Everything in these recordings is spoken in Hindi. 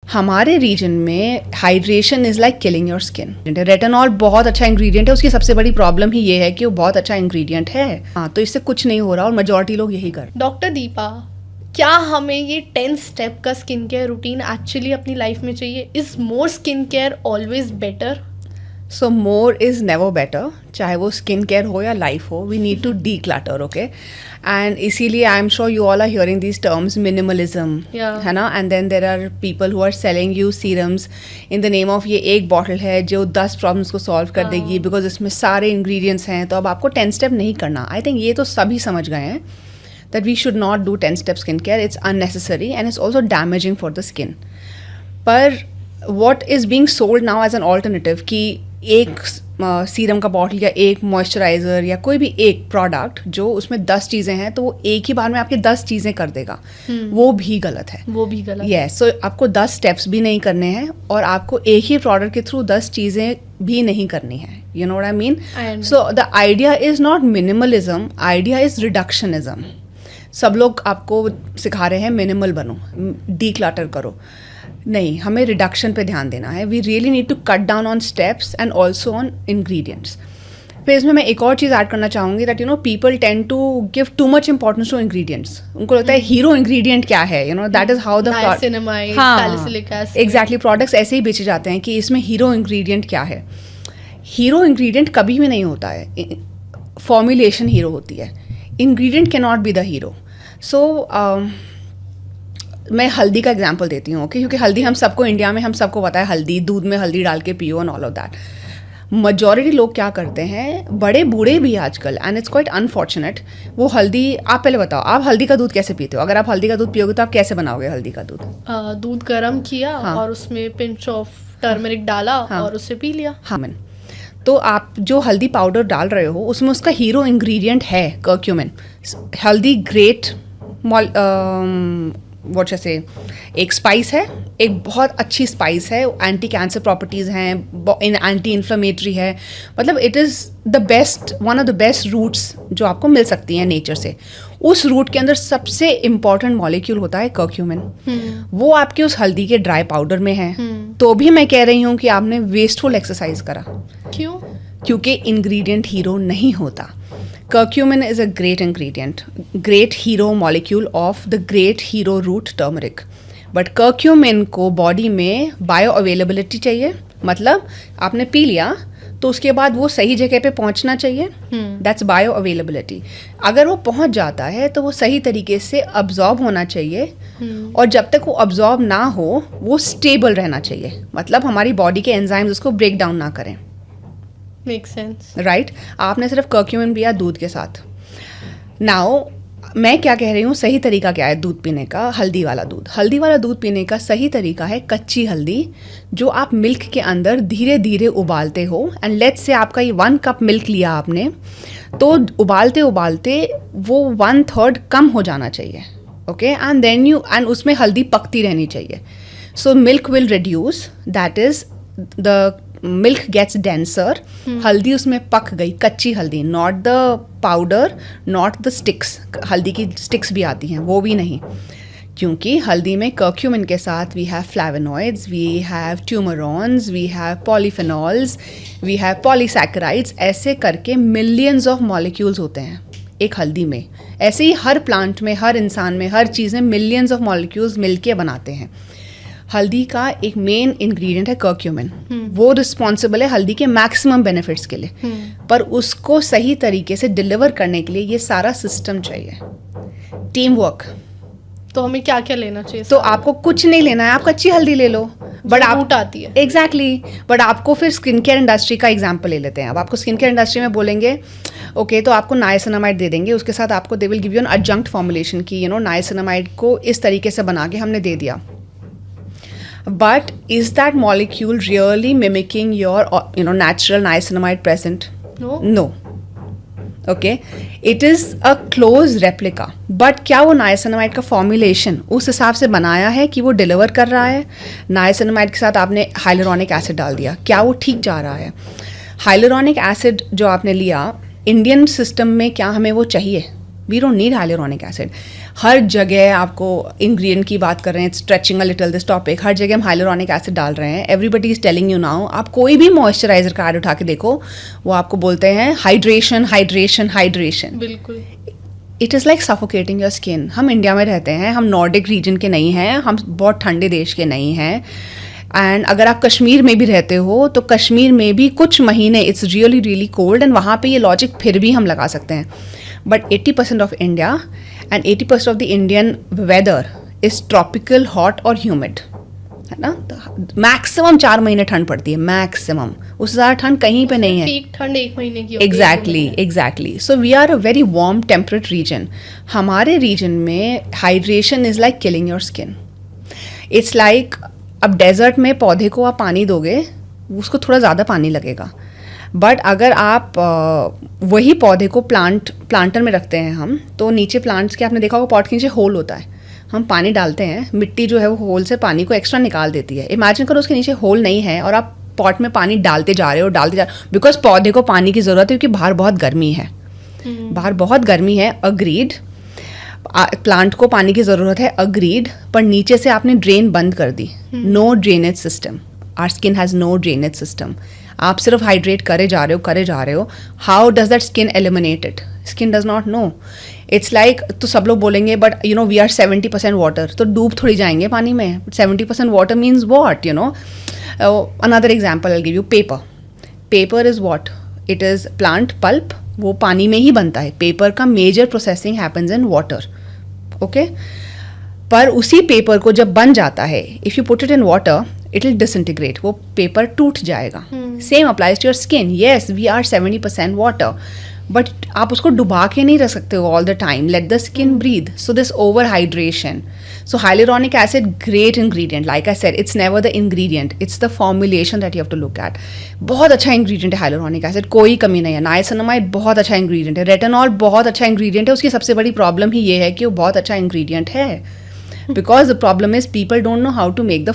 हमारे रीजन में hydration is like killing your skin. Retinol बहुत अच्छा इंग्रेडिएंट है, उसकी सबसे बड़ी प्रॉब्लम ही ये है कि वो बहुत अच्छा इंग्रेडिएंट है। हाँ, तो इससे कुछ नहीं हो रहा और मेजॉरिटी लोग यही कर। डॉक्टर दीपा, क्या हमें ये 10 स्टेप का स्किन केयर रूटीन एक्चुअली अपनी लाइफ में चाहिए? Is more skin care always better? So more is never better, चाहे वो स्किन केयर हो या लाइफ हो, we need to declutter, okay. And इसीलिए I am sure you all are hearing these terms, minimalism, है ना। And then there are people who are selling you serums in the name of ये एक बॉटल है जो 10 प्रॉब्लम्स को सॉल्व कर देगी, बिकॉज इसमें सारे इंग्रेडिएंट्स हैं। तो अब आपको 10 स्टेप नहीं करना। आई थिंक ये तो सभी समझ गए हैं that we should not do 10 step skincare. It's unnecessary and it's also damaging for the skin. पर what is being sold now as an alternative कि एक सीरम का बॉटल या एक मॉइस्चराइज़र या कोई भी एक प्रोडक्ट जो उसमें 10 चीज़ें हैं तो वो एक ही बार में आपके 10 चीज़ें कर देगा, वो भी गलत है। वो भी गलत। यस, सो आपको 10 स्टेप्स भी नहीं करने हैं और आपको एक ही प्रोडक्ट के थ्रू 10 चीज़ें भी नहीं करनी है। You know what I mean? So the idea is not minimalism, idea is reductionism. सब लोग आपको सिखा रहे हैं मिनिमल बनो, डी क्लटर करो। नहीं, हमें रिडक्शन पे ध्यान देना है। We really need to cut down on steps and also on ingredients. फिर इसमें मैं एक और चीज़ ऐड करना चाहूँगी that you know people tend to give too much importance to ingredients. उनको लगता है हीरो इंग्रेडिएंट क्या है, you know that is how the exactly products ऐसे ही बेचे जाते हैं कि इसमें हीरो इंग्रेडिएंट क्या है। हीरो इंग्रेडिएंट कभी भी नहीं होता है, फॉर्मुलेशन हीरो होती है, ingredient can not be the hero. So मैं हल्दी का एग्जांपल देती हूँ, ओके, क्योंकि हल्दी हम सबको इंडिया में हम सबको पता है, हल्दी दूध में हल्दी डाल के पियो and all of that. Majority लोग क्या करते हैं, बड़े बूढ़े भी आजकल, एंड इट्स क्वाइट अनफॉर्चुनेट, वो हल्दी, आप पहले बताओ आप हल्दी का दूध कैसे पीते हो? अगर आप हल्दी का दूध पियोगे तो आप कैसे बनाओगे हल्दी का दूध? दूध गर्म किया, हाँ, और उसमें पिंच ऑफ टर्मरिक डाला, हाँ, और उसे पी लिया। हाँ मैन, तो आप जो हल्दी पाउडर डाल रहे हो उसमें उसका हीरो इंग्रेडिएंट है कर्क्यूमिन। हल्दी ग्रेट व्हाट से एक स्पाइस है, एक बहुत अच्छी स्पाइस है, एंटी कैंसर प्रॉपर्टीज़ हैं, एंटी इन्फ्लेमेटरी है, मतलब it is the best, one of the best roots जो आपको मिल सकती हैं नेचर से। उस रूट के अंदर सबसे इम्पॉर्टेंट मॉलिक्यूल होता है कर्क्यूमिन। वो आपके उस हल्दी के ड्राई पाउडर में है। तो भी मैं कह रही हूँ कि आपने वेस्टफुल एक्सरसाइज करा। क्यों? क्योंकि इंग्रेडिएंट हीरो नहीं होता। Curcumin is a great ingredient, great hero molecule of the great hero root turmeric. But curcumin को बॉडी में बायो अवेलेबिलिटी चाहिए, मतलब आपने पी लिया तो उसके बाद वो सही जगह पे पहुंचना चाहिए, दैट्स बायो अवेलेबिलिटी। अगर वो पहुंच जाता है तो वो सही तरीके से अब्जॉर्ब होना चाहिए, और जब तक वो अब्जॉर्ब ना हो वो स्टेबल रहना चाहिए, मतलब हमारी बॉडी के एंजाइम्स उसको ब्रेक डाउन ना करें। Makes sense. राइट, आपने सिर्फ कर्क्यूमिन पिया दूध के साथ। नाउ मैं क्या कह रही हूँ, सही तरीका क्या है दूध पीने का? हल्दी वाला दूध। हल्दी वाला दूध पीने का सही तरीका है कच्ची हल्दी, जो आप मिल्क के अंदर धीरे धीरे उबालते हो। एंड लेट्स से आपका ये 1 कप मिल्क लिया आपने, तो उबालते उबालते वो 1/3 कम हो जाना चाहिए, ओके। एंड देन एंड उसमें हल्दी पकती रहनी चाहिए। So milk will reduce, that is the milk gets denser. हल्दी उसमें पक गई, कच्ची हल्दी, not the powder, not the sticks. हल्दी की स्टिक्स भी आती हैं, वो भी नहीं, क्योंकि हल्दी में कर्क्यूमिन के साथ we have flavonoids, we have turmerones, we have polyphenols, we have polysaccharides, ऐसे करके मिलियंस ऑफ मॉलिक्यूल्स होते हैं एक हल्दी में। ऐसे ही हर प्लांट में, हर इंसान में, हर चीज़ में मिलियंस ऑफ मॉलिक्यूल्स मिलके बनाते हैं। हल्दी का एक मेन इंग्रेडिएंट है कर्क्यूमिन, वो रिस्पॉन्सिबल है हल्दी के मैक्सिमम बेनिफिट्स के लिए, पर उसको सही तरीके से डिलीवर करने के लिए ये सारा सिस्टम चाहिए, टीम वर्क। तो हमें क्या क्या लेना चाहिए? तो आपको कुछ नहीं लेना है, आप कच्ची हल्दी ले लो, बट आप आती है एग्जैक्टली, बट आपको फिर स्किन केयर इंडस्ट्री का एग्जांपल ले लेते हैं। अब आपको स्किन केयर इंडस्ट्री में बोलेंगे ओके, तो आपको नाइसिनामाइड दे देंगे, उसके साथ आपको they will give you an adjunct formulation की, यू नो, नाइसिनामाइड को इस तरीके से बना के हमने दे दिया। But is that molecule really mimicking your, you know, natural niacinamide present? No. No. Okay. It is a close replica. But क्या वो niacinamide का formulation उस हिसाब से बनाया है कि वो deliver कर रहा है? Niacinamide के साथ आपने hyaluronic acid डाल दिया, क्या वो ठीक जा रहा है? Hyaluronic acid जो आपने लिया, इंडियन सिस्टम में क्या हमें वो चाहिए? We don't need hyaluronic acid. हर जगह आपको इंग्रेडिएंट की बात कर रहे हैं, stretching a little this topic, हर जगह हम हाइलुरोनिक एसिड डाल रहे हैं। Everybody is telling you now, आप कोई भी मॉइस्चराइजर का ऐड उठा के देखो, वो आपको बोलते हैं हाइड्रेशन हाइड्रेशन हाइड्रेशन। बिल्कुल। It is like suffocating your skin. हम इंडिया में रहते हैं, हम नॉर्डिक रीजन के नहीं हैं, हम बहुत ठंडे देश के नहीं हैं। एंड अगर आप कश्मीर में भी रहते हो तो कश्मीर में भी कुछ महीने it's really really cold, and वहाँ पे ये लॉजिक फिर भी हम लगा सकते हैं। But 80% of India and 80% of the Indian weather is tropical, hot और ह्यूमिड, है ना। मैक्सिमम 4 महीने ठंड पड़ती है, मैक्सिमम, उससे ज़्यादा ठंड कहीं पे नहीं है। पीक ठंड 1 महीने की होती है। Exactly. So we are a very warm temperate region. हमारे रीजन में hydration is like killing your skin. It's like अब डेजर्ट में पौधे को आप पानी दोगे, उसको थोड़ा ज़्यादा पानी लगेगा, बट अगर आप वही पौधे को प्लांटर में रखते हैं हम, तो नीचे प्लांट्स के आपने देखा होगा पॉट के नीचे होल होता है, हम पानी डालते हैं, मिट्टी जो है वो होल से पानी को एक्स्ट्रा निकाल देती है। इमेजिन करो उसके नीचे होल नहीं है और आप पॉट में पानी डालते जा रहे हो, बिकॉज पौधे को पानी की ज़रूरत है, क्योंकि बाहर बहुत गर्मी है, बाहर बहुत गर्मी है, अग्रीड। प्लांट को पानी की ज़रूरत है, अग्रीड, पर नीचे से आपने ड्रेन बंद कर दी, no drainage system. Our skin has no drainage system. आप सिर्फ हाइड्रेट करे जा रहे हो, how does that skin eliminate it? Skin does not know. It's like, तो सब लोग बोलेंगे but you know we are 70% water, तो डूब थोड़ी जाएंगे पानी में। 70% water means what, you know. Another example I give you, paper is what, it is plant pulp, वो पानी में ही बनता है। पेपर का major processing happens in water, okay. पर उसी पेपर को जब बन जाता है, if you put it in water it will disintegrate, वो पेपर टूट जाएगा। Same applies to your skin. Yes, we are 70% water, but आप उसको डुबा के नहीं रख सकते हो all the time. Let the skin breathe. So this over hydration. So hyaluronic acid, great ingredient, like I said, it's never the ingredient, it's the formulation that you have to look at. बहुत अच्छा इंग्रेडिएंट है हाइलुरोनिक एसिड, कोई कमी नहीं है। नाइसिनामाइड बहुत अच्छा इंग्रेडिएंट है, रेटिनॉल बहुत अच्छा इंग्रेडिएंट है। उसकी सबसे बड़ी प्रॉब्लम ही ये है कि वो बहुत अच्छा इंग्रेडिएंट है, because the problem is people don't know how to make the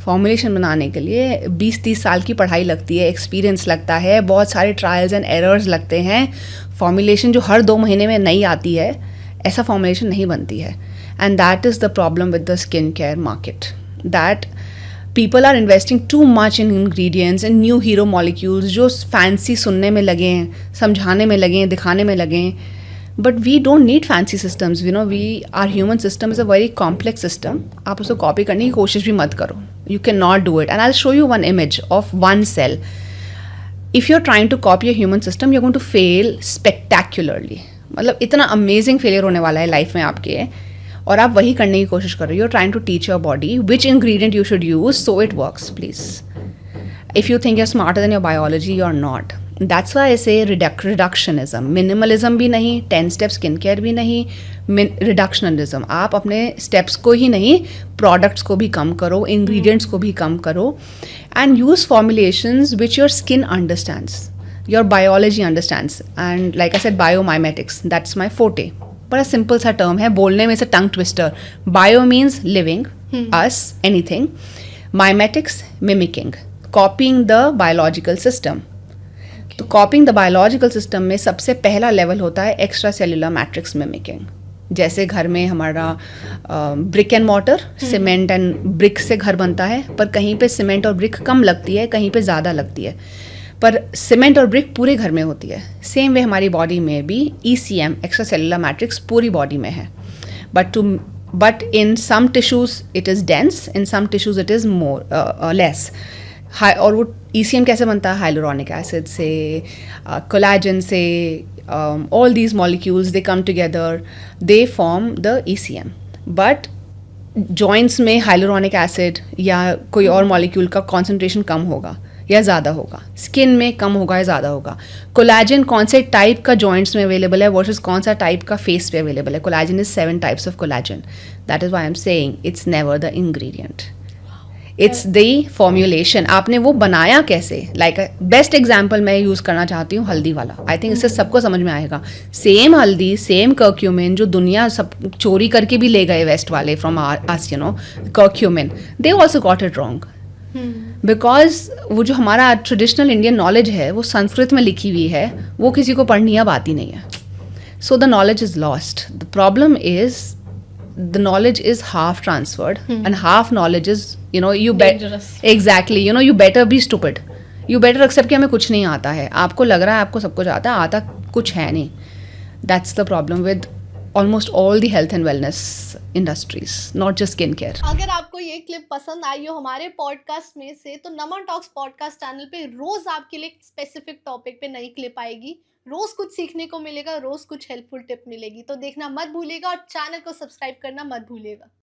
formulation बनाने के लिए 20-30 साल की पढ़ाई लगती है, एक्सपीरियंस लगता है, बहुत सारे ट्रायल्स एंड एरर्स लगते हैं। फॉर्मुलेशन जो हर 2 महीने में नई आती है, ऐसा फॉर्मुलेशन नहीं बनती है। And that is the problem with the skin care market, that people are investing too much in ingredients and new hero molecules, जो फैंसी सुनने में लगे हैं, समझाने में लगे हैं, दिखाने में लगे हैं। But we don't need fancy systems, you know. Our human system is a very complex system. आप उसको कॉपी करने की कोशिश भी मत करो, you cannot do it. And I'll show you one image of one cell. If you're trying to copy a human system, you're going to fail spectacularly. मतलब इतना amazing failure होने वाला है लाइफ में आपके, और आप वही करने की कोशिश कर रहे हो। You're trying to teach your body which ingredient you should use so it works, please. If you think you're smarter than your biology, you're not. That's why I say reductionism. Minimalism भी नहीं, 10 step skincare भी नहीं, reductionism. आप अपने steps को ही नहीं, products को भी कम करो, ingredients को भी कम करो, and use formulations which your skin understands, your biology understands. And like I said, biomimetics, that's my forte. बड़ा simple सा term है, बोलने में से tongue twister. Bio means living, us, anything. Mimetics, mimicking, copying the biological system. तो कॉपिंग द बायोलॉजिकल सिस्टम में सबसे पहला लेवल होता है एक्स्ट्रा सेलुलर मैट्रिक्स मिमिकिंग। जैसे घर में हमारा brick and mortar, cement and brick से घर बनता है, पर कहीं पे सीमेंट और ब्रिक कम लगती है, कहीं पे ज़्यादा लगती है, पर सीमेंट और ब्रिक पूरे घर में होती है। सेम वे हमारी बॉडी में भी ECM, एक्स्ट्रा सेलुलर मैट्रिक्स, पूरी बॉडी में है। But in some tissues it is dense, in some tissues it is more less. और वो ECM कैसे बनता है? हाइलुरोनिक एसिड से, कोलाजन से, all these molecules they come together, they form the ECM। But joints में हाइलुरोनिक एसिड या कोई और मॉलिक्यूल का कॉन्सेंट्रेशन कम होगा या ज़्यादा होगा, स्किन में कम होगा या ज़्यादा होगा। कोलाजन कौन से टाइप का जॉइंट्स में अवेलेबल है वर्सेस कौन सा टाइप का फेस पे अवेलेबल है? Collagen is 7 types of collagen. That is why I am saying it's never the ingredient, it's the formulation. आपने वो बनाया कैसे? लाइक बेस्ट एग्जाम्पल मैं यूज़ करना चाहती हूँ हल्दी वाला। आई थिंक इससे सबको समझ में आएगा। सेम हल्दी, सेम कर्क्यूमिन, जो दुनिया सब चोरी करके भी ले गए वेस्ट वाले from us, you know, curcumin, they also got it wrong, because वो जो हमारा ट्रेडिशनल इंडियन नॉलेज है वो संस्कृत में लिखी हुई है, वो किसी को पढ़नी अब आती नहीं है। So the knowledge is lost. The problem is the knowledge is half transferred and half knowledge is, you Dangerous. exactly, you better be stupid. You better accept कि हमें कुछ नहीं आता है. आपको लग रहा है आपको सब कुछ आता कुछ है नहीं. That's the problem with almost all the health and wellness industries, not just skincare. अगर आपको ये क्लिप पसंद आई हो हमारे पॉडकास्ट में से, तो नमन टॉक्स पॉडकास्ट चैनल पे रोज आपके लिए स्पेसिफिक टॉपिक पे नई क्लिप आएगी. रोज कुछ सीखने को मिलेगा, रोज कुछ हेल्पफुल टिप मिलेगी. तो देखना मत भूलिएगा और चैनल को सब्सक्राइब करना मत भूलिएगा.